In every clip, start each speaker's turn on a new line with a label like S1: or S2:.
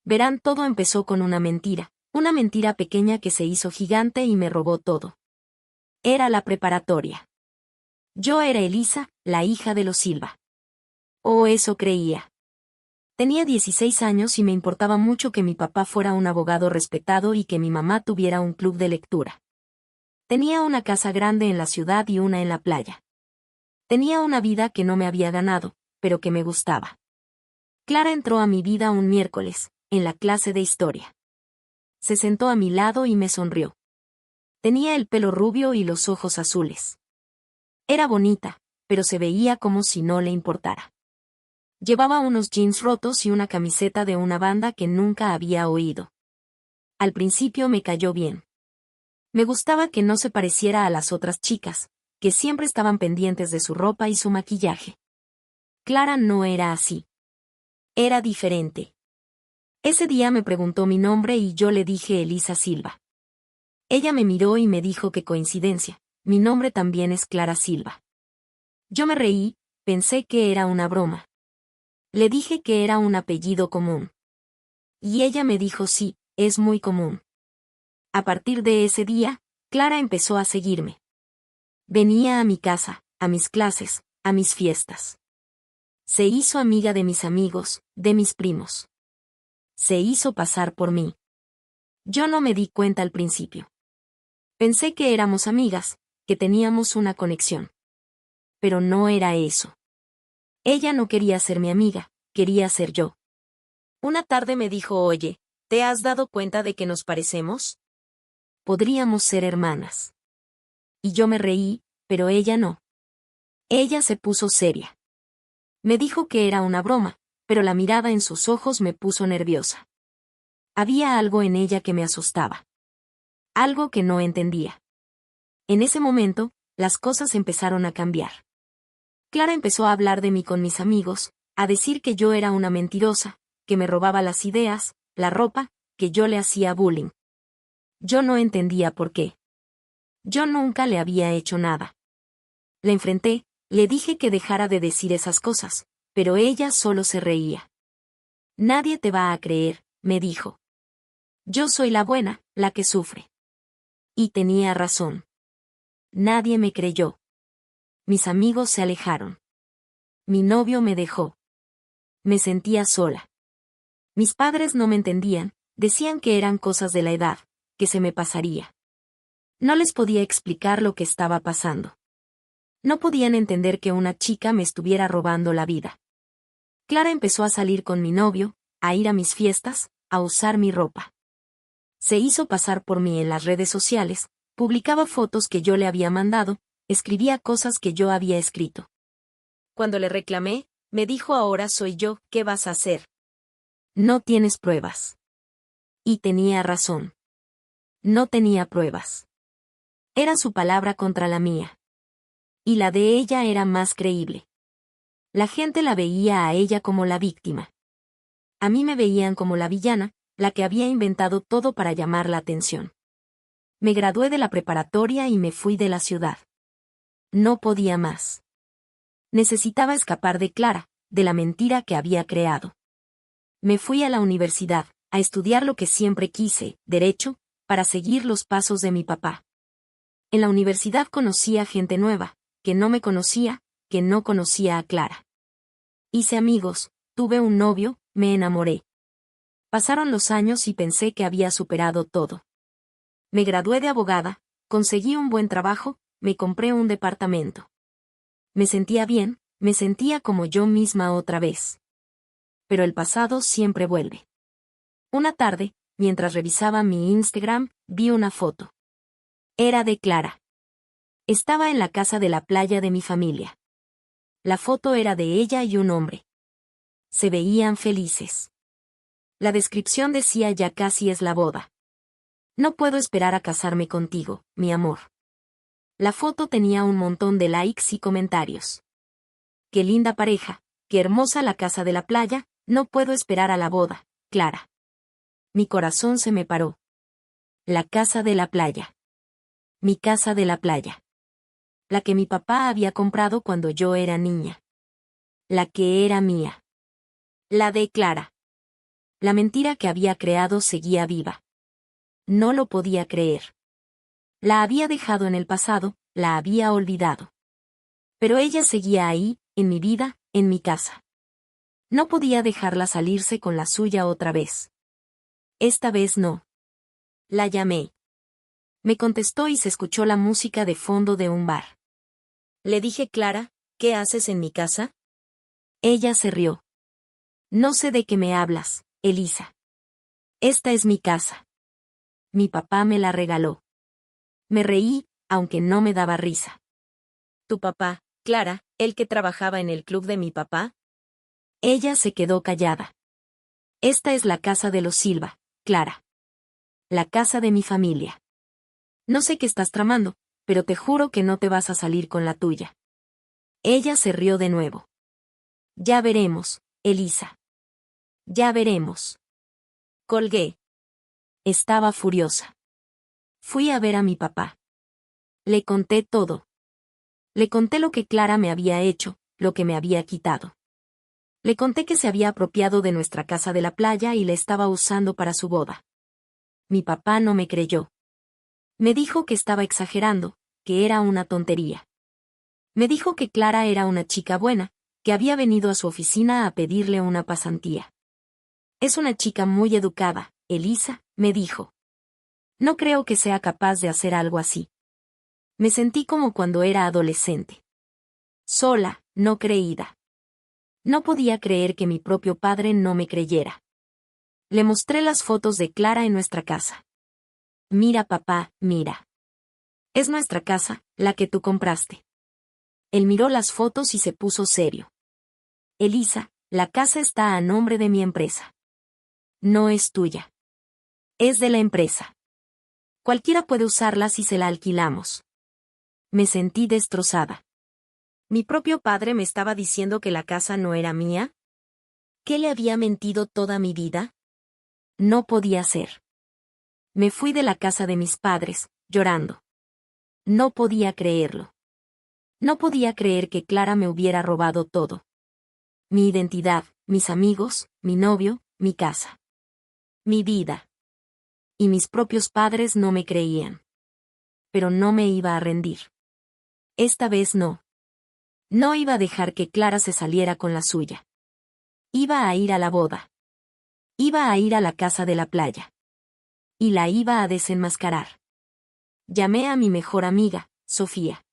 S1: Verán, todo empezó con una mentira pequeña que se hizo gigante y me robó todo. Era la preparatoria. Yo era Elisa, la hija de los Silva. O eso creía. Tenía 16 años y me importaba mucho que mi papá fuera un abogado respetado y que mi mamá tuviera un club de lectura. Tenía una casa grande en la ciudad y una en la playa. Tenía una vida que no me había ganado, pero que me gustaba. Clara entró a mi vida un miércoles, en la clase de historia. Se sentó a mi lado y me sonrió. Tenía el pelo rubio y los ojos azules. Era bonita, pero se veía como si no le importara. Llevaba unos jeans rotos y una camiseta de una banda que nunca había oído. Al principio me cayó bien. Me gustaba que no se pareciera a las otras chicas, que siempre estaban pendientes de su ropa y su maquillaje. Clara no era así. Era diferente. Ese día me preguntó mi nombre y yo le dije Elisa Silva. Ella me miró y me dijo qué coincidencia, mi nombre también es Clara Silva. Yo me reí, pensé que era una broma. Le dije que era un apellido común. Y ella me dijo sí, es muy común. A partir de ese día, Clara empezó a seguirme. Venía a mi casa, a mis clases, a mis fiestas. Se hizo amiga de mis amigos, de mis primos. Se hizo pasar por mí. Yo no me di cuenta al principio. Pensé que éramos amigas, que teníamos una conexión. Pero no era eso. Ella no quería ser mi amiga, quería ser yo. Una tarde me dijo, oye, ¿te has dado cuenta de que nos parecemos? Podríamos ser hermanas. Y yo me reí, pero ella no. Ella se puso seria. Me dijo que era una broma, pero la mirada en sus ojos me puso nerviosa. Había algo en ella que me asustaba. Algo que no entendía. En ese momento, las cosas empezaron a cambiar. Clara empezó a hablar de mí con mis amigos, a decir que yo era una mentirosa, que me robaba las ideas, la ropa, que yo le hacía bullying. Yo no entendía por qué. Yo nunca le había hecho nada. La enfrenté, le dije que dejara de decir esas cosas, pero ella solo se reía. Nadie te va a creer, me dijo. Yo soy la buena, la que sufre. Y tenía razón. Nadie me creyó. Mis amigos se alejaron. Mi novio me dejó. Me sentía sola. Mis padres no me entendían, decían que eran cosas de la edad, que se me pasaría. No les podía explicar lo que estaba pasando. No podían entender que una chica me estuviera robando la vida. Clara empezó a salir con mi novio, a ir a mis fiestas, a usar mi ropa. Se hizo pasar por mí en las redes sociales, publicaba fotos que yo le había mandado, escribía cosas que yo había escrito. Cuando le reclamé, me dijo ahora soy yo, ¿qué vas a hacer? No tienes pruebas. Y tenía razón. No tenía pruebas. Era su palabra contra la mía. Y la de ella era más creíble. La gente la veía a ella como la víctima. A mí me veían como la villana, la que había inventado todo para llamar la atención. Me gradué de la preparatoria y me fui de la ciudad. No podía más. Necesitaba escapar de Clara, de la mentira que había creado. Me fui a la universidad, a estudiar lo que siempre quise, derecho, para seguir los pasos de mi papá. En la universidad conocí a gente nueva, que no me conocía, que no conocía a Clara. Hice amigos, tuve un novio, me enamoré. Pasaron los años y pensé que había superado todo. Me gradué de abogada, conseguí un buen trabajo, me compré un departamento. Me sentía bien, me sentía como yo misma otra vez. Pero el pasado siempre vuelve. Una tarde, mientras revisaba mi Instagram, vi una foto. Era de Clara. Estaba en la casa de la playa de mi familia. La foto era de ella y un hombre. Se veían felices. La descripción decía ya casi es la boda. No puedo esperar a casarme contigo, mi amor. La foto tenía un montón de likes y comentarios. Qué linda pareja, qué hermosa la casa de la playa, no puedo esperar a la boda, Clara. Mi corazón se me paró. La casa de la playa. Mi casa de la playa. La que mi papá había comprado cuando yo era niña. La que era mía. La de Clara. La mentira que había creado seguía viva. No lo podía creer. La había dejado en el pasado, la había olvidado. Pero ella seguía ahí, en mi vida, en mi casa. No podía dejarla salirse con la suya otra vez. Esta vez no. La llamé. Me contestó y se escuchó la música de fondo de un bar. Le dije: Clara, ¿qué haces en mi casa? Ella se rió. No sé de qué me hablas, Elisa. Esta es mi casa. Mi papá me la regaló. Me reí, aunque no me daba risa. ¿Tu papá, Clara, el que trabajaba en el club de mi papá? Ella se quedó callada. Esta es la casa de los Silva, Clara. La casa de mi familia. No sé qué estás tramando, pero te juro que no te vas a salir con la tuya. Ella se rió de nuevo. Ya veremos, Elisa. Ya veremos. Colgué. Estaba furiosa. Fui a ver a mi papá. Le conté todo. Le conté lo que Clara me había hecho, lo que me había quitado. Le conté que se había apropiado de nuestra casa de la playa y la estaba usando para su boda. Mi papá no me creyó. Me dijo que estaba exagerando, que era una tontería. Me dijo que Clara era una chica buena, que había venido a su oficina a pedirle una pasantía. Es una chica muy educada, Elisa, me dijo. No creo que sea capaz de hacer algo así. Me sentí como cuando era adolescente. Sola, no creída. No podía creer que mi propio padre no me creyera. Le mostré las fotos de Clara en nuestra casa. Mira, papá, mira. Es nuestra casa, la que tú compraste. Él miró las fotos y se puso serio. Elisa, la casa está a nombre de mi empresa. No es tuya. Es de la empresa. Cualquiera puede usarla si se la alquilamos. Me sentí destrozada. ¿Mi propio padre me estaba diciendo que la casa no era mía? ¿Qué le había mentido toda mi vida? No podía ser. Me fui de la casa de mis padres, llorando. No podía creerlo. No podía creer que Clara me hubiera robado todo. Mi identidad, mis amigos, mi novio, mi casa. Mi vida. Y mis propios padres no me creían. Pero no me iba a rendir. Esta vez no. No iba a dejar que Clara se saliera con la suya. Iba a ir a la boda. Iba a ir a la casa de la playa. Y la iba a desenmascarar. Llamé a mi mejor amiga, Sofía.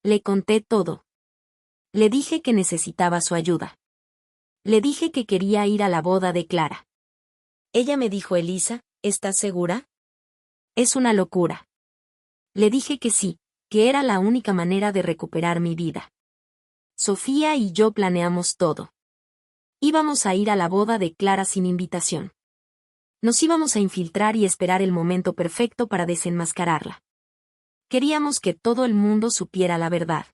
S1: Le conté todo. Le dije que necesitaba su ayuda. Le dije que quería ir a la boda de Clara. Ella me dijo: Elisa, ¿estás segura? Es una locura. Le dije que sí, que era la única manera de recuperar mi vida. Sofía y yo planeamos todo. Íbamos a ir a la boda de Clara sin invitación. Nos íbamos a infiltrar y esperar el momento perfecto para desenmascararla. Queríamos que todo el mundo supiera la verdad.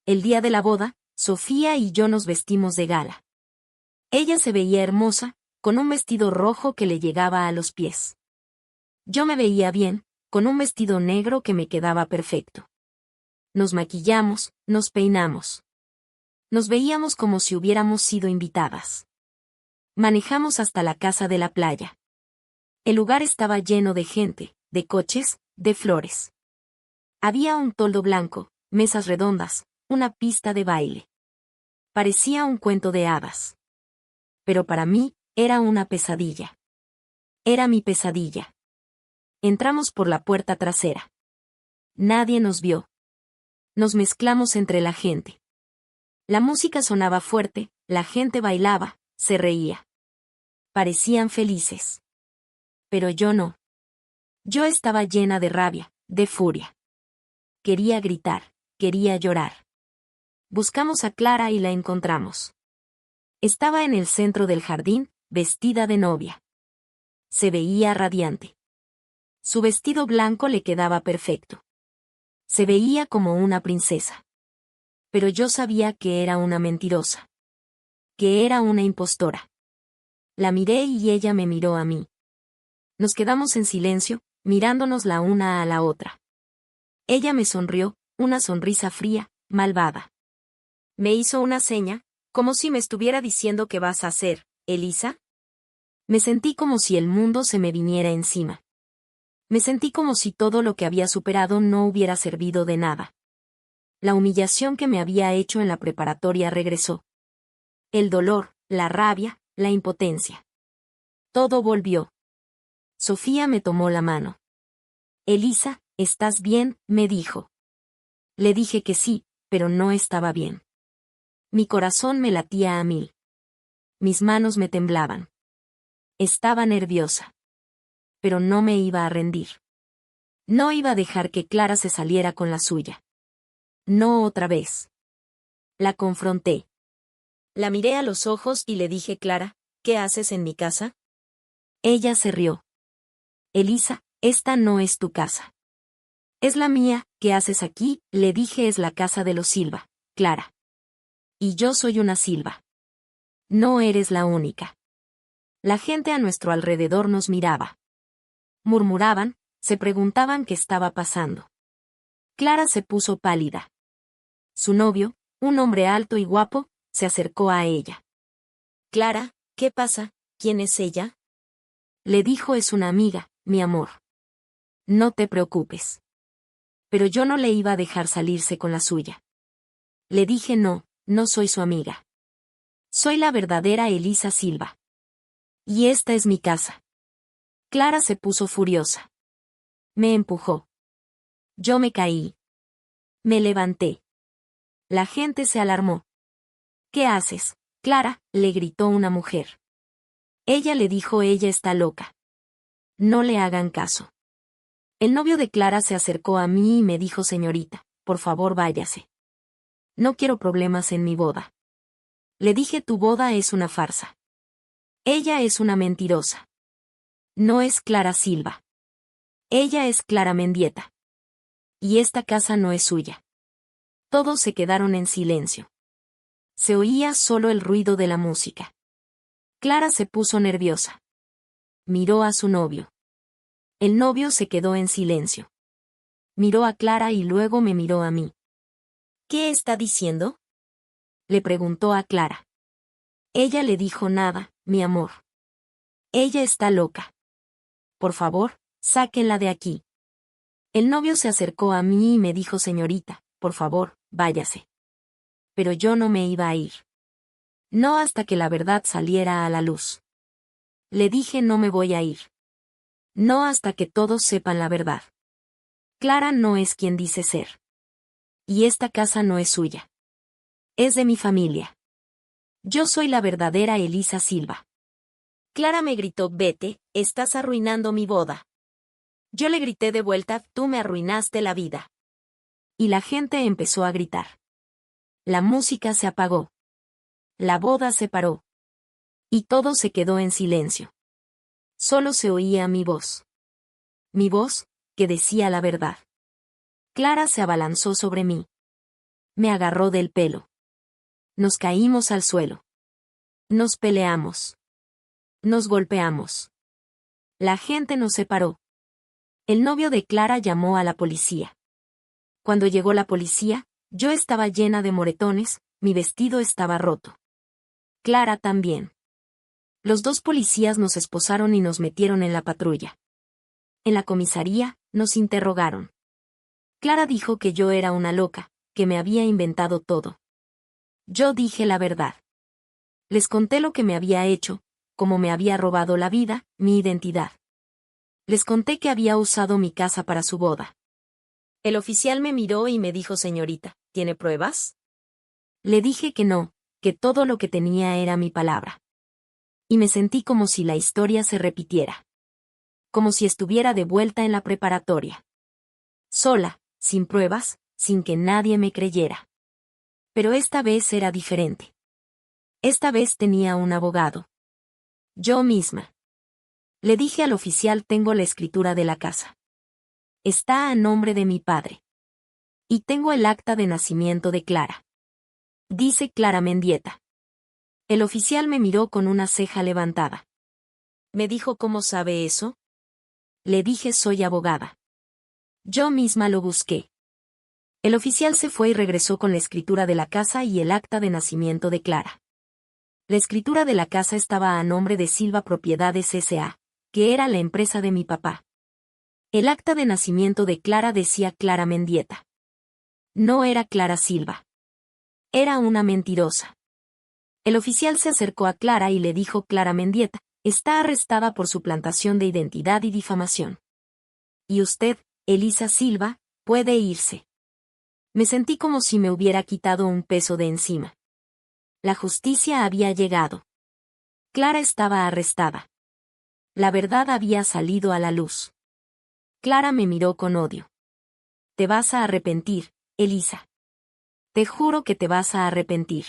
S1: El día de la boda, Sofía y yo nos vestimos de gala. Ella se veía hermosa, con un vestido rojo que le llegaba a los pies. Yo me veía bien, con un vestido negro que me quedaba perfecto. Nos maquillamos, nos peinamos. Nos veíamos como si hubiéramos sido invitadas. Manejamos hasta la casa de la playa. El lugar estaba lleno de gente, de coches, de flores. Había un toldo blanco, mesas redondas, una pista de baile. Parecía un cuento de hadas. Pero para mí, era una pesadilla. Era mi pesadilla. Entramos por la puerta trasera. Nadie nos vio. Nos mezclamos entre la gente. La música sonaba fuerte, la gente bailaba, se reía. Parecían felices. Pero yo no. Yo estaba llena de rabia, de furia. Quería gritar, quería llorar. Buscamos a Clara y la encontramos. Estaba en el centro del jardín, vestida de novia. Se veía radiante. Su vestido blanco le quedaba perfecto. Se veía como una princesa. Pero yo sabía que era una mentirosa. Que era una impostora. La miré y ella me miró a mí. Nos quedamos en silencio, mirándonos la una a la otra. Ella me sonrió, una sonrisa fría, malvada. Me hizo una seña, como si me estuviera diciendo: ¿qué vas a hacer, Elisa? Me sentí como si el mundo se me viniera encima. Me sentí como si todo lo que había superado no hubiera servido de nada. La humillación que me había hecho en la preparatoria regresó. El dolor, la rabia, la impotencia. Todo volvió. Sofía me tomó la mano. Elisa, ¿estás bien?, me dijo. Le dije que sí, pero no estaba bien. Mi corazón me latía a 1000. Mis manos me temblaban. Estaba nerviosa. Pero no me iba a rendir. No iba a dejar que Clara se saliera con la suya. No otra vez. La confronté. La miré a los ojos y le dije: Clara, ¿qué haces en mi casa? Ella se rió. Elisa, esta no es tu casa. Es la mía. ¿Qué haces aquí?, le dije. Es la casa de los Silva, Clara. Y yo soy una Silva. No eres la única. La gente a nuestro alrededor nos miraba. Murmuraban, se preguntaban qué estaba pasando. Clara se puso pálida. Su novio, un hombre alto y guapo, se acercó a ella. Clara, ¿qué pasa? ¿Quién es ella? Le dijo: es una amiga, mi amor. No te preocupes. Pero yo no le iba a dejar salirse con la suya. Le dije: no, no soy su amiga. Soy la verdadera Elisa Silva. Y esta es mi casa. Clara se puso furiosa. Me empujó. Yo me caí. Me levanté. La gente se alarmó. ¿Qué haces, Clara?, le gritó una mujer. Ella le dijo: ella está loca. No le hagan caso. El novio de Clara se acercó a mí y me dijo: señorita, por favor váyase. No quiero problemas en mi boda. Le dije: tu boda es una farsa. Ella es una mentirosa. No es Clara Silva. Ella es Clara Mendieta. Y esta casa no es suya. Todos se quedaron en silencio. Se oía solo el ruido de la música. Clara se puso nerviosa. Miró a su novio. El novio se quedó en silencio. Miró a Clara y luego me miró a mí. ¿Qué está diciendo?, le preguntó a Clara. Ella le dijo: nada, mi amor. Ella está loca. Por favor, sáquenla de aquí. El novio se acercó a mí y me dijo: señorita, por favor, váyase. Pero yo no me iba a ir. No hasta que la verdad saliera a la luz. Le dije: no me voy a ir. No hasta que todos sepan la verdad. Clara no es quien dice ser. Y esta casa no es suya. Es de mi familia. Yo soy la verdadera Elisa Silva. Clara me gritó: vete, estás arruinando mi boda. Yo le grité de vuelta: tú me arruinaste la vida. Y la gente empezó a gritar. La música se apagó. La boda se paró. Y todo se quedó en silencio. Solo se oía mi voz. Mi voz, que decía la verdad. Clara se abalanzó sobre mí. Me agarró del pelo. Nos caímos al suelo. Nos peleamos. Nos golpeamos. La gente nos separó. El novio de Clara llamó a la policía. Cuando llegó la policía, yo estaba llena de moretones, mi vestido estaba roto. Clara también. Los dos policías nos esposaron y nos metieron en la patrulla. En la comisaría, nos interrogaron. Clara dijo que yo era una loca, que me había inventado todo. Yo dije la verdad. Les conté lo que me había hecho, cómo me había robado la vida, mi identidad. Les conté que había usado mi casa para su boda. El oficial me miró y me dijo: señorita, ¿tiene pruebas? Le dije que no, que todo lo que tenía era mi palabra. Y me sentí como si la historia se repitiera. Como si estuviera de vuelta en la preparatoria. Sola, sin pruebas, sin que nadie me creyera. Pero esta vez era diferente. Esta vez tenía un abogado. Yo misma. Le dije al oficial: tengo la escritura de la casa. Está a nombre de mi padre. Y tengo el acta de nacimiento de Clara. Dice Clara Mendieta. El oficial me miró con una ceja levantada. Me dijo: ¿cómo sabe eso? Le dije: soy abogada. Yo misma lo busqué. El oficial se fue y regresó con la escritura de la casa y el acta de nacimiento de Clara. La escritura de la casa estaba a nombre de Silva Propiedades S.A., que era la empresa de mi papá. El acta de nacimiento de Clara decía Clara Mendieta. No era Clara Silva. Era una mentirosa. El oficial se acercó a Clara y le dijo: Clara Mendieta está arrestada por suplantación de identidad y difamación. Y usted, Elisa Silva, puede irse. Me sentí como si me hubiera quitado un peso de encima. La justicia había llegado. Clara estaba arrestada. La verdad había salido a la luz. Clara me miró con odio. Te vas a arrepentir, Elisa. Te juro que te vas a arrepentir.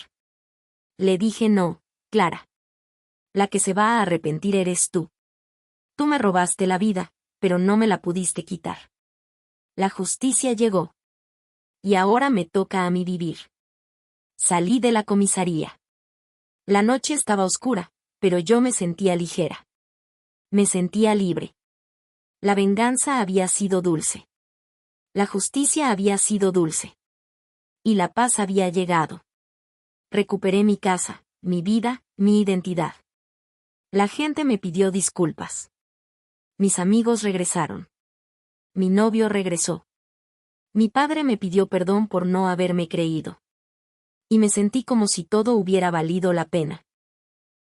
S1: Le dije: no, Clara. La que se va a arrepentir eres tú. Tú me robaste la vida, pero no me la pudiste quitar. La justicia llegó. Y ahora me toca a mí vivir. Salí de la comisaría. La noche estaba oscura, pero yo me sentía ligera. Me sentía libre. La venganza había sido dulce. La justicia había sido dulce. Y la paz había llegado. Recuperé mi casa, mi vida, mi identidad. La gente me pidió disculpas. Mis amigos regresaron. Mi novio regresó. Mi padre me pidió perdón por no haberme creído. Y me sentí como si todo hubiera valido la pena.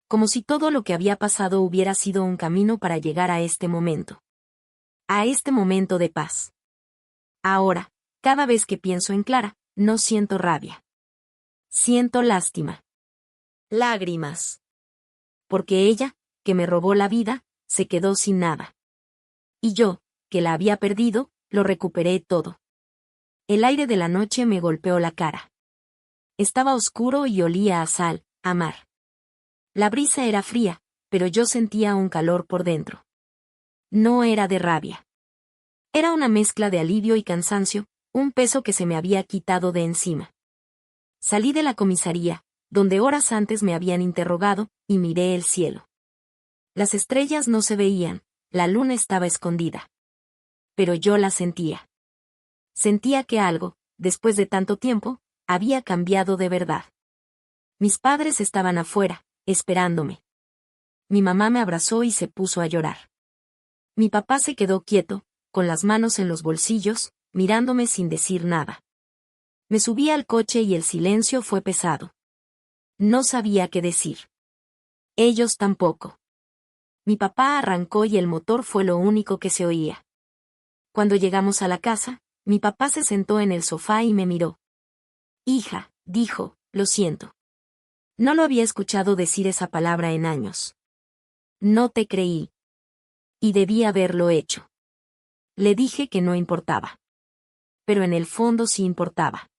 S1: Como si todo lo que había pasado hubiera sido un camino para llegar a este momento. A este momento de paz. Ahora, cada vez que pienso en Clara, no siento rabia. Siento lástima. Lágrimas. Porque ella, que me robó la vida, se quedó sin nada. Y yo, que la había perdido, lo recuperé todo. El aire de la noche me golpeó la cara. Estaba oscuro y olía a sal, a mar. La brisa era fría, pero yo sentía un calor por dentro. No era de rabia. Era una mezcla de alivio y cansancio, un peso que se me había quitado de encima. Salí de la comisaría, donde horas antes me habían interrogado, y miré el cielo. Las estrellas no se veían, la luna estaba escondida. Pero yo la sentía. Sentía que algo, después de tanto tiempo, había cambiado de verdad. Mis padres estaban afuera, esperándome. Mi mamá me abrazó y se puso a llorar. Mi papá se quedó quieto, con las manos en los bolsillos, mirándome sin decir nada. Me subí al coche y el silencio fue pesado. No sabía qué decir. Ellos tampoco. Mi papá arrancó y el motor fue lo único que se oía. Cuando llegamos a la casa, mi papá se sentó en el sofá y me miró. Hija, dijo, lo siento. No lo había escuchado decir esa palabra en años. No te creí. Y debí haberlo hecho. Le dije que no importaba. Pero en el fondo sí importaba.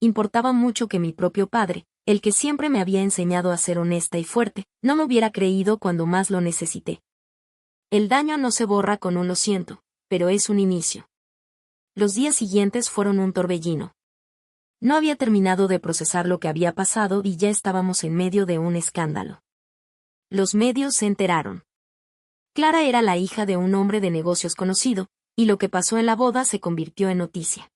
S1: Importaba mucho que mi propio padre, el que siempre me había enseñado a ser honesta y fuerte, no me hubiera creído cuando más lo necesité. El daño no se borra con un lo siento, pero es un inicio. Los días siguientes fueron un torbellino. No había terminado de procesar lo que había pasado y ya estábamos en medio de un escándalo. Los medios se enteraron. Clara era la hija de un hombre de negocios conocido, y lo que pasó en la boda se convirtió en noticia.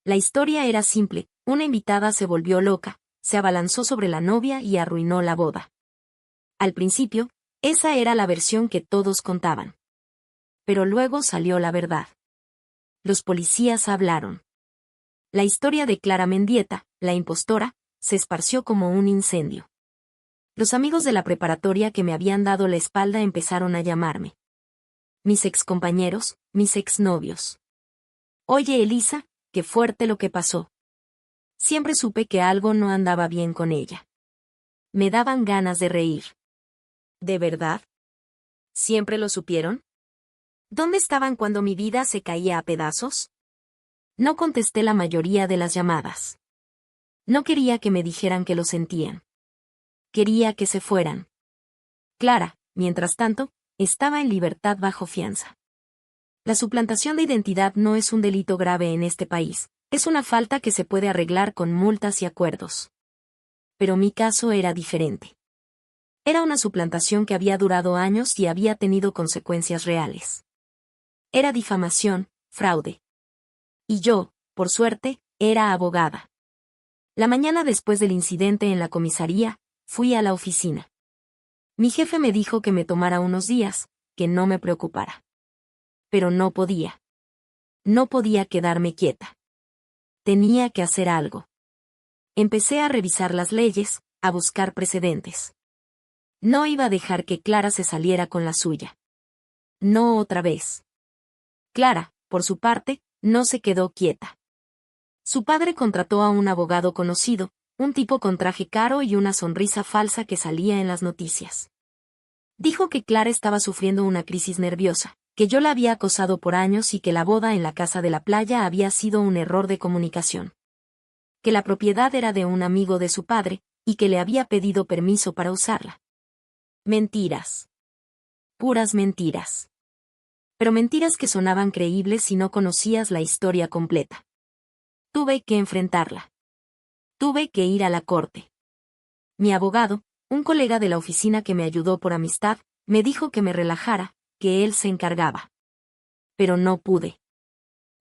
S1: La historia era simple: una invitada se volvió loca, se abalanzó sobre la novia y arruinó la boda. Al principio, esa era la versión que todos contaban. Pero luego salió la verdad. Los policías hablaron. La historia de Clara Mendieta, la impostora, se esparció como un incendio. Los amigos de la preparatoria que me habían dado la espalda empezaron a llamarme. Mis excompañeros, mis exnovios. Oye, Elisa, qué fuerte lo que pasó. Siempre supe que algo no andaba bien con ella. Me daban ganas de reír. ¿De verdad? ¿Siempre lo supieron? ¿Dónde estaban cuando mi vida se caía a pedazos? No contesté la mayoría de las llamadas. No quería que me dijeran que lo sentían. Quería que se fueran. Clara, mientras tanto, estaba en libertad bajo fianza. La suplantación de identidad no es un delito grave en este país, es una falta que se puede arreglar con multas y acuerdos. Pero mi caso era diferente. Era una suplantación que había durado años y había tenido consecuencias reales. Era difamación, fraude. Y yo, por suerte, era abogada. La mañana después del incidente en la comisaría, fui a la oficina. Mi jefe me dijo que me tomara unos días, que no me preocupara. Pero no podía. No podía quedarme quieta. Tenía que hacer algo. Empecé a revisar las leyes, a buscar precedentes. No iba a dejar que Clara se saliera con la suya. No otra vez. Clara, por su parte, no se quedó quieta. Su padre contrató a un abogado conocido, un tipo con traje caro y una sonrisa falsa que salía en las noticias. Dijo que Clara estaba sufriendo una crisis nerviosa, que yo la había acosado por años y que la boda en la casa de la playa había sido un error de comunicación. Que la propiedad era de un amigo de su padre, y que le había pedido permiso para usarla. Mentiras. Puras mentiras. Pero mentiras que sonaban creíbles si no conocías la historia completa. Tuve que enfrentarla. Tuve que ir a la corte. Mi abogado, un colega de la oficina que me ayudó por amistad, me dijo que me relajara, que él se encargaba. Pero no pude.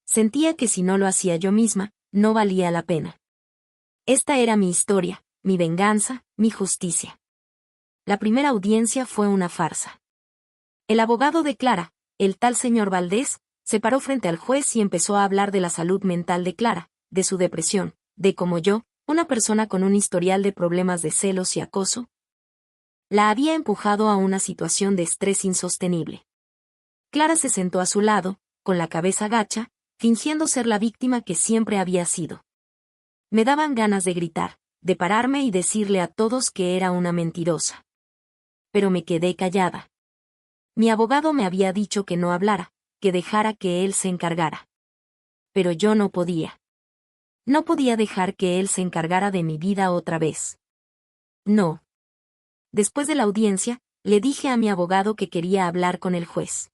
S1: Sentía que si no lo hacía yo misma, no valía la pena. Esta era mi historia, mi venganza, mi justicia. La primera audiencia fue una farsa. El abogado de Clara, el tal señor Valdés, se paró frente al juez y empezó a hablar de la salud mental de Clara, de su depresión, de cómo yo, una persona con un historial de problemas de celos y acoso, la había empujado a una situación de estrés insostenible. Clara se sentó a su lado, con la cabeza gacha, fingiendo ser la víctima que siempre había sido. Me daban ganas de gritar, de pararme y decirle a todos que era una mentirosa. Pero me quedé callada. Mi abogado me había dicho que no hablara, que dejara que él se encargara. Pero yo no podía. No podía dejar que él se encargara de mi vida otra vez. No. Después de la audiencia, le dije a mi abogado que quería hablar con el juez.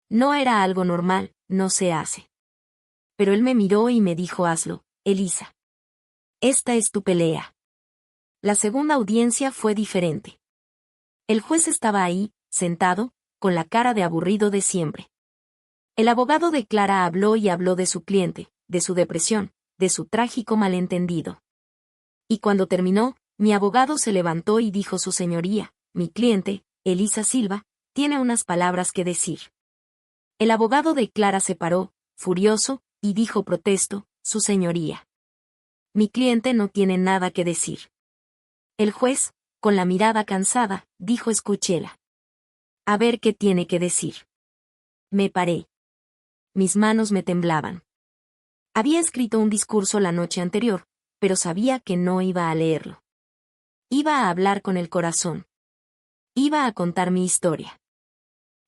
S1: No era algo normal, no se hace. Pero él me miró y me dijo: hazlo, Elisa. Esta es tu pelea. La segunda audiencia fue diferente. El juez estaba ahí, sentado, con la cara de aburrido de siempre. El abogado de Clara habló y habló de su cliente, de su depresión, de su trágico malentendido. Y cuando terminó, mi abogado se levantó y dijo: su señoría, mi cliente, Elisa Silva, tiene unas palabras que decir. El abogado de Clara se paró, furioso, y dijo: protesto, su señoría. Mi cliente no tiene nada que decir. El juez, con la mirada cansada, dijo: escúchela. A ver qué tiene que decir. Me paré. Mis manos me temblaban. Había escrito un discurso la noche anterior, pero sabía que no iba a leerlo. Iba a hablar con el corazón. Iba a contar mi historia.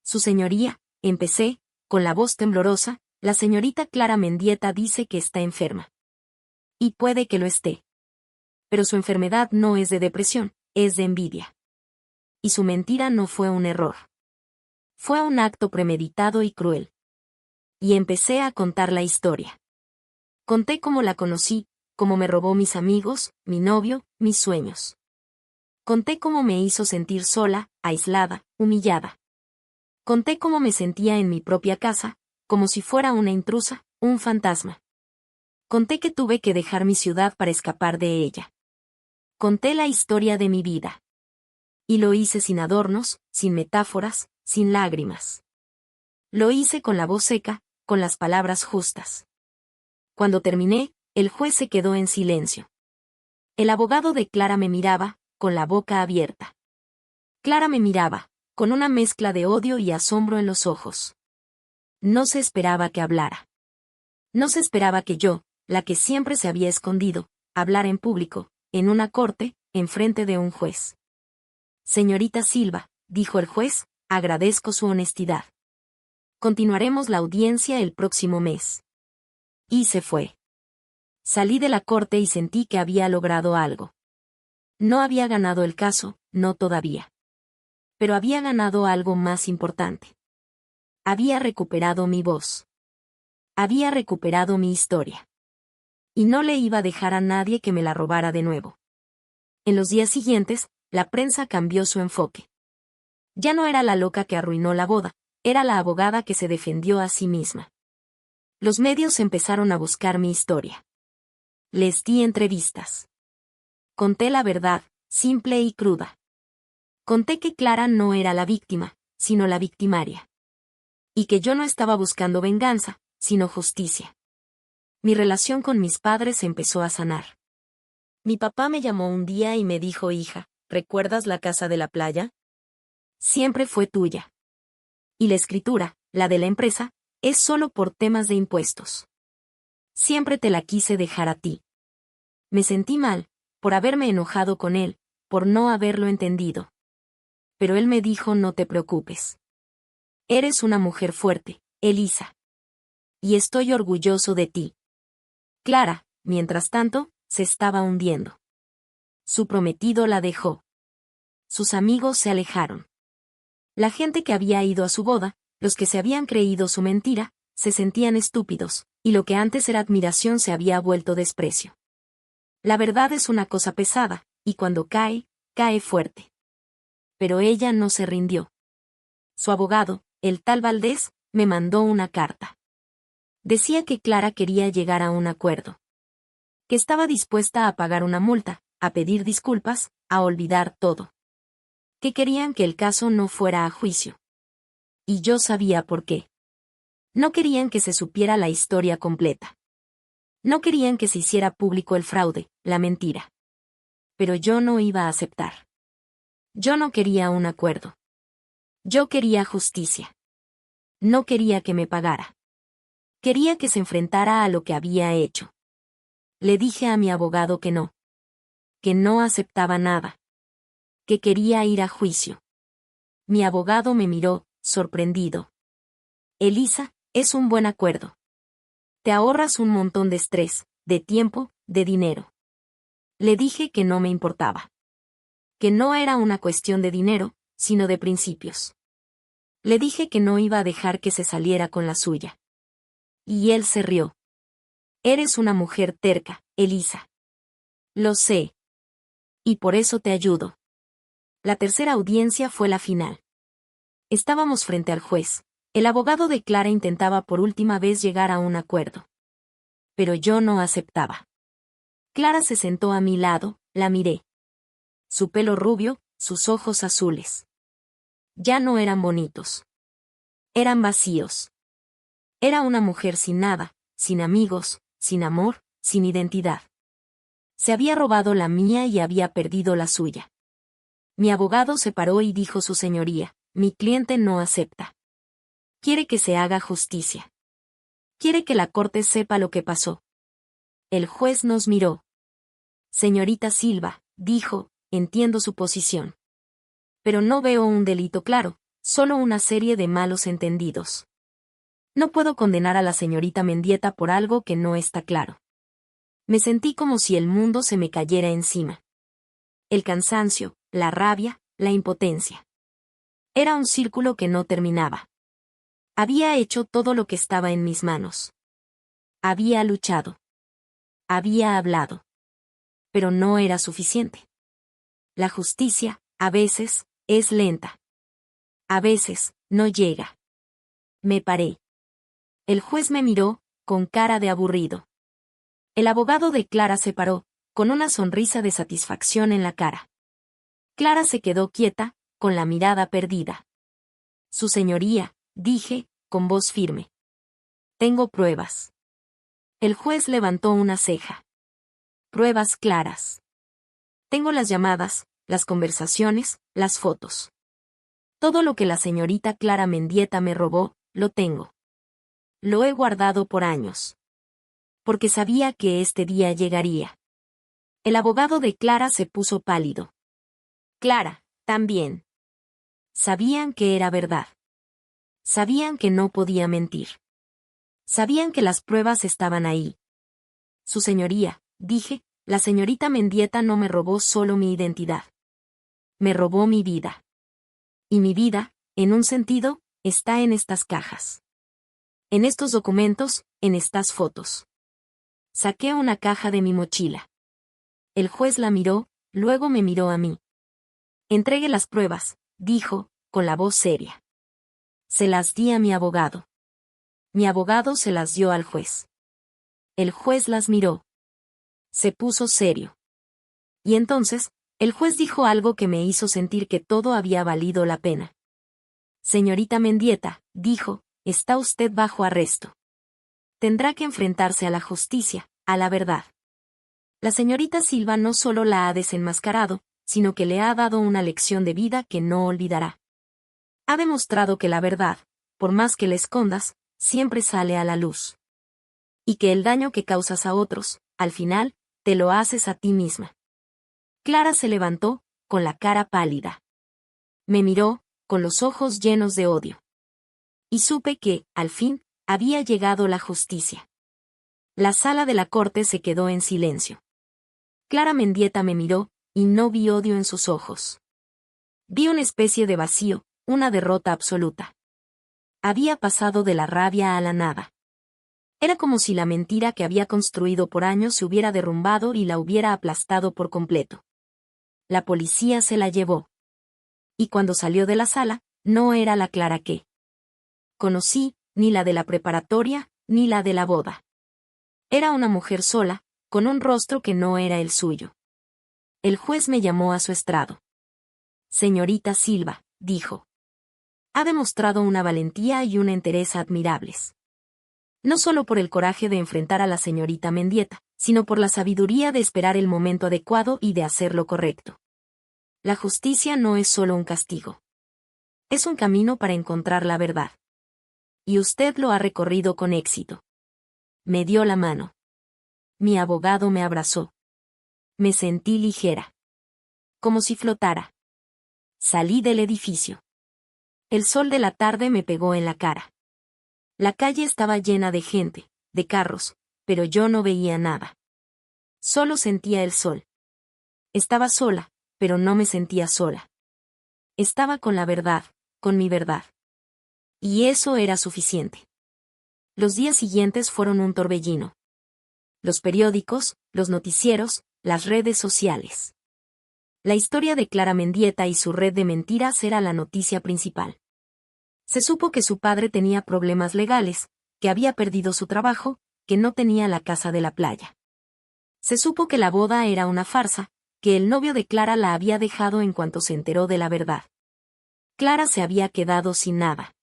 S1: Su señoría, empecé, con la voz temblorosa, la señorita Clara Mendieta dice que está enferma. Y puede que lo esté. Pero su enfermedad no es de depresión, es de envidia. Y su mentira no fue un error. Fue un acto premeditado y cruel. Y empecé a contar la historia. Conté cómo la conocí, cómo me robó mis amigos, mi novio, mis sueños. Conté cómo me hizo sentir sola, aislada, humillada. Conté cómo me sentía en mi propia casa, como si fuera una intrusa, un fantasma. Conté que tuve que dejar mi ciudad para escapar de ella. Conté la historia de mi vida. Y lo hice sin adornos, sin metáforas, sin lágrimas. Lo hice con la voz seca, con las palabras justas. Cuando terminé, el juez se quedó en silencio. El abogado de Clara me miraba, con la boca abierta. Clara me miraba, con una mezcla de odio y asombro en los ojos. No se esperaba que hablara. No se esperaba que yo, la que siempre se había escondido, hablara en público, en una corte, en frente de un juez. Señorita Silva, dijo el juez, agradezco su honestidad. Continuaremos la audiencia el próximo mes. Y se fue. Salí de la corte y sentí que había logrado algo. No había ganado el caso, no todavía. Pero había ganado algo más importante. Había recuperado mi voz. Había recuperado mi historia. Y no le iba a dejar a nadie que me la robara de nuevo. En los días siguientes, la prensa cambió su enfoque. Ya no era la loca que arruinó la boda, era la abogada que se defendió a sí misma. Los medios empezaron a buscar mi historia. Les di entrevistas. Conté la verdad, simple y cruda. Conté que Clara no era la víctima, sino la victimaria. Y que yo no estaba buscando venganza, sino justicia. Mi relación con mis padres empezó a sanar. Mi papá me llamó un día y me dijo: hija, ¿recuerdas la casa de la playa? Siempre fue tuya. Y la escritura, la de la empresa, es solo por temas de impuestos. Siempre te la quise dejar a ti. Me sentí mal, por haberme enojado con él, por no haberlo entendido. Pero él me dijo: no te preocupes. Eres una mujer fuerte, Elisa. Y estoy orgulloso de ti. Clara, mientras tanto, se estaba hundiendo. Su prometido la dejó. Sus amigos se alejaron. La gente que había ido a su boda, los que se habían creído su mentira, se sentían estúpidos, y lo que antes era admiración se había vuelto desprecio. La verdad es una cosa pesada, y cuando cae, cae fuerte. Pero ella no se rindió. Su abogado, el tal Valdés, me mandó una carta. Decía que Clara quería llegar a un acuerdo. Que estaba dispuesta a pagar una multa, a pedir disculpas, a olvidar todo. Que querían que el caso no fuera a juicio. Y yo sabía por qué. No querían que se supiera la historia completa. No querían que se hiciera público el fraude, la mentira. Pero yo no iba a aceptar. Yo no quería un acuerdo. Yo quería justicia. No quería que me pagara. Quería que se enfrentara a lo que había hecho. Le dije a mi abogado que no. Que no aceptaba nada. Que quería ir a juicio. Mi abogado me miró, sorprendido. Elisa, es un buen acuerdo. Te ahorras un montón de estrés, de tiempo, de dinero. Le dije que no me importaba. Que no era una cuestión de dinero, sino de principios. Le dije que no iba a dejar que se saliera con la suya. Y él se rió. Eres una mujer terca, Elisa. Lo sé. Y por eso te ayudo. La tercera audiencia fue la final. Estábamos frente al juez. El abogado de Clara intentaba por última vez llegar a un acuerdo. Pero yo no aceptaba. Clara se sentó a mi lado, la miré. Su pelo rubio, sus ojos azules. Ya no eran bonitos. Eran vacíos. Era una mujer sin nada, sin amigos, sin amor, sin identidad. Se había robado la mía y había perdido la suya. Mi abogado se paró y dijo: su señoría, mi cliente no acepta. Quiere que se haga justicia. Quiere que la corte sepa lo que pasó. El juez nos miró. Señorita Silva, dijo, entiendo su posición. Pero no veo un delito claro, solo una serie de malos entendidos. No puedo condenar a la señorita Mendieta por algo que no está claro. Me sentí como si el mundo se me cayera encima. El cansancio, la rabia, la impotencia. Era un círculo que no terminaba. Había hecho todo lo que estaba en mis manos. Había luchado. Había hablado. Pero no era suficiente. La justicia, a veces, es lenta. A veces, no llega. Me paré. El juez me miró, con cara de aburrido. El abogado de Clara se paró, con una sonrisa de satisfacción en la cara. Clara se quedó quieta, con la mirada perdida. Su señoría, dije, con voz firme. Tengo pruebas. El juez levantó una ceja. Pruebas claras. Tengo las llamadas, las conversaciones, las fotos. Todo lo que la señorita Clara Mendieta me robó, lo tengo. Lo he guardado por años. Porque sabía que este día llegaría. El abogado de Clara se puso pálido. Clara, también. Sabían que era verdad. Sabían que no podía mentir. Sabían que las pruebas estaban ahí. Su señoría, dije, la señorita Mendieta no me robó solo mi identidad. Me robó mi vida. Y mi vida, en un sentido, está en estas cajas. En estos documentos, en estas fotos. Saqué una caja de mi mochila. El juez la miró, luego me miró a mí. Entregue las pruebas, dijo, con la voz seria. Se las di a mi abogado. Mi abogado se las dio al juez. El juez las miró. Se puso serio. Y entonces, El juez dijo algo que me hizo sentir que todo había valido la pena. Señorita Mendieta, dijo, está usted bajo arresto. Tendrá que enfrentarse a la justicia, a la verdad. La señorita Silva no solo la ha desenmascarado, sino que le ha dado una lección de vida que no olvidará. Ha demostrado que la verdad, por más que la escondas, siempre sale a la luz. Y que el daño que causas a otros, al final, te lo haces a ti misma. Clara se levantó, con la cara pálida. Me miró, con los ojos llenos de odio. Y supe que, al fin, había llegado la justicia. La sala de la corte se quedó en silencio. Clara Mendieta me miró, y no vi odio en sus ojos. Vi una especie de vacío, una derrota absoluta. Había pasado de la rabia a la nada. Era como si la mentira que había construido por años se hubiera derrumbado y la hubiera aplastado por completo. La policía se la llevó. Y cuando salió de la sala, no era la Clara que conocí, ni la de la preparatoria, ni la de la boda. Era una mujer sola, con un rostro que no era el suyo. El juez me llamó a su estrado. Señorita Silva, dijo. Ha demostrado una valentía y una entereza admirables. No solo por el coraje de enfrentar a la señorita Mendieta, sino por la sabiduría de esperar el momento adecuado y de hacer lo correcto. La justicia no es solo un castigo. Es un camino para encontrar la verdad. Y usted lo ha recorrido con éxito. Me dio la mano. Mi abogado me abrazó. Me sentí ligera. Como si flotara. Salí del edificio. El sol de la tarde me pegó en la cara. La calle estaba llena de gente, de carros, pero yo no veía nada. Solo sentía el sol. Estaba sola, pero no me sentía sola. Estaba con la verdad, con mi verdad. Y eso era suficiente. Los días siguientes fueron un torbellino. Los periódicos, los noticieros, las redes sociales. La historia de Clara Mendieta y su red de mentiras era la noticia principal. Se supo que su padre tenía problemas legales, que había perdido su trabajo, que no tenía la casa de la playa. Se supo que la boda era una farsa, que el novio de Clara la había dejado en cuanto se enteró de la verdad. Clara se había quedado sin nada.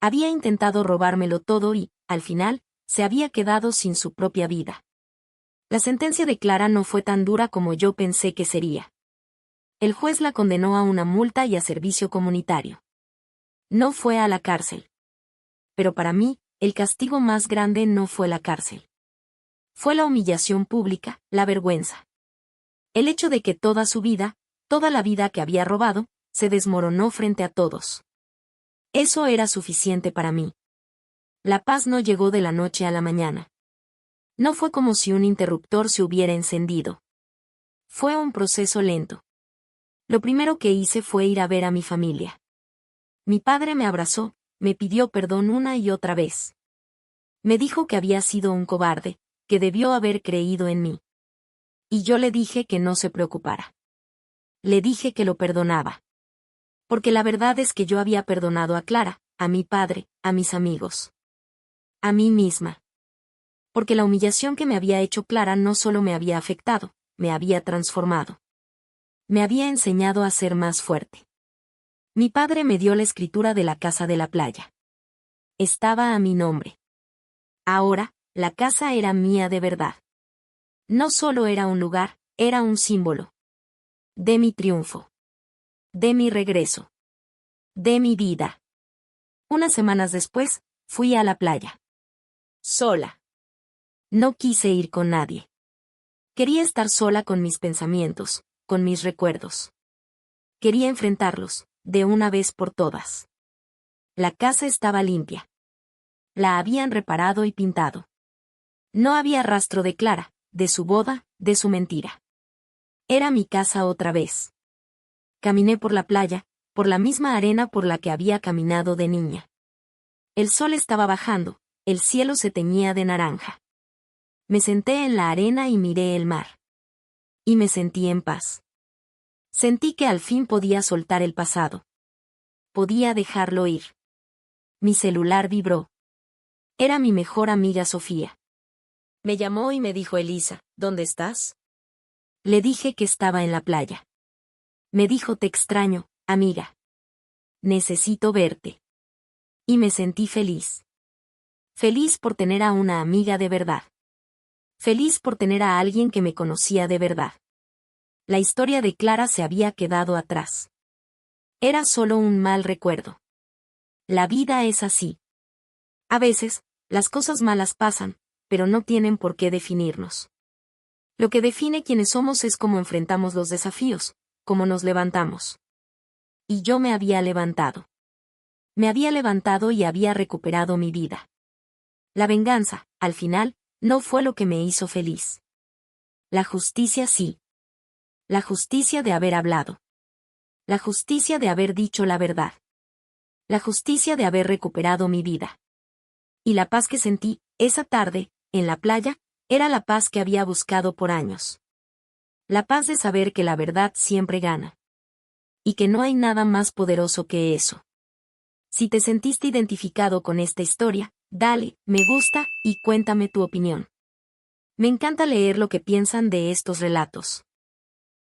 S1: Había intentado robármelo todo y, al final, se había quedado sin su propia vida. La sentencia de Clara no fue tan dura como yo pensé que sería. El juez la condenó a una multa y a servicio comunitario. No fue a la cárcel. Pero para mí, el castigo más grande no fue la cárcel. Fue la humillación pública, la vergüenza. El hecho de que toda su vida, toda la vida que había robado, se desmoronó frente a todos. Eso era suficiente para mí. La paz no llegó de la noche a la mañana. No fue como si un interruptor se hubiera encendido. Fue un proceso lento. Lo primero que hice fue ir a ver a mi familia. Mi padre me abrazó, me pidió perdón una y otra vez. Me dijo que había sido un cobarde, que debió haber creído en mí. Y yo le dije que no se preocupara. Le dije que lo perdonaba. Porque la verdad es que yo había perdonado a Clara, a mi padre, a mis amigos. A mí misma. Porque la humillación que me había hecho Clara no solo me había afectado, me había transformado. Me había enseñado a ser más fuerte. Mi padre me dio la escritura de la casa de la playa. Estaba a mi nombre. Ahora, la casa era mía de verdad. No solo era un lugar, era un símbolo. De mi triunfo. De mi regreso. De mi vida. Unas semanas después, fui a la playa. Sola. No quise ir con nadie. Quería estar sola con mis pensamientos, con mis recuerdos. Quería enfrentarlos, de una vez por todas. La casa estaba limpia. La habían reparado y pintado. No había rastro de Clara, de su boda, de su mentira. Era mi casa otra vez. Caminé por la playa, por la misma arena por la que había caminado de niña. El sol estaba bajando, el cielo se teñía de naranja. Me senté en la arena y miré el mar. Y me sentí en paz. Sentí que al fin podía soltar el pasado. Podía dejarlo ir. Mi celular vibró. Era mi mejor amiga Sofía. Me llamó y me dijo: Elisa, ¿dónde estás? Le dije que estaba en la playa. Me dijo: te extraño, amiga. Necesito verte. Y me sentí feliz. Feliz por tener a una amiga de verdad. Feliz por tener a alguien que me conocía de verdad. La historia de Clara se había quedado atrás. Era solo un mal recuerdo. La vida es así. A veces, las cosas malas pasan, pero no tienen por qué definirnos. Lo que define quiénes somos es cómo enfrentamos los desafíos, cómo nos levantamos. Y yo me había levantado. Me había levantado y había recuperado mi vida. La venganza, al final, no fue lo que me hizo feliz. La justicia sí. La justicia de haber hablado. La justicia de haber dicho la verdad. La justicia de haber recuperado mi vida. Y la paz que sentí, esa tarde, en la playa, era la paz que había buscado por años. La paz de saber que la verdad siempre gana. Y que no hay nada más poderoso que eso. Si te sentiste identificado con esta historia, dale, me gusta, y cuéntame tu opinión. Me encanta leer lo que piensan de estos relatos.